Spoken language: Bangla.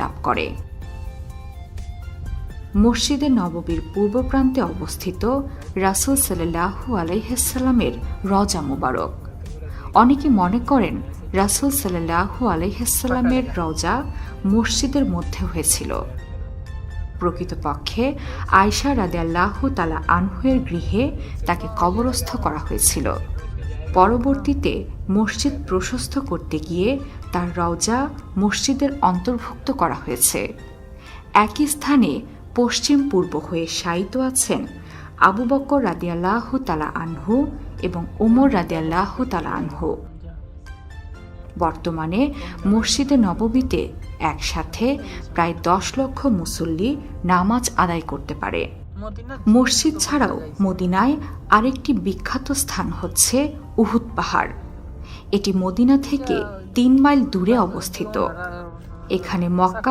লাভ করে। মসজিদে নববীর পূর্ব প্রান্তে অবস্থিত রাসূল সাল্লাল্লাহু আলাইহি ওয়াসাল্লামের রওজা মুবারক। অনেকে মনে করেন রাসূল সাল্লাল্লাহু আলাইহি ওয়াসাল্লামের রওজা মসজিদের মধ্যে হয়েছিল। প্রকৃতপক্ষে আয়েশা রাদিয়াল্লাহু তাআলা আনহুয়ের গৃহে তাকে কবরস্থ করা হয়েছিল। পরবর্তীতে মসজিদ প্রশস্ত করতে গিয়ে তার রওজা মসজিদের অন্তর্ভুক্ত করা হয়েছে। একই স্থানে পশ্চিম পূর্ব হয়ে শায়িত আছেন আবু বকর রাদিয়াল্লাহু তাআলা আনহু এবং ওমর রাদিয়াল্লাহু তাআলা আনহু। বর্তমানে মসজিদে নববীতে একসাথে প্রায় 10 লক্ষ মুসল্লি নামাজ আদায় করতে পারে। মসজিদ ছাড়াও মদিনায় আরেকটি বিখ্যাত স্থান হচ্ছে উহুদ পাহাড়। এটি মদিনা থেকে 3 মাইল দূরে অবস্থিত। এখানে মক্কার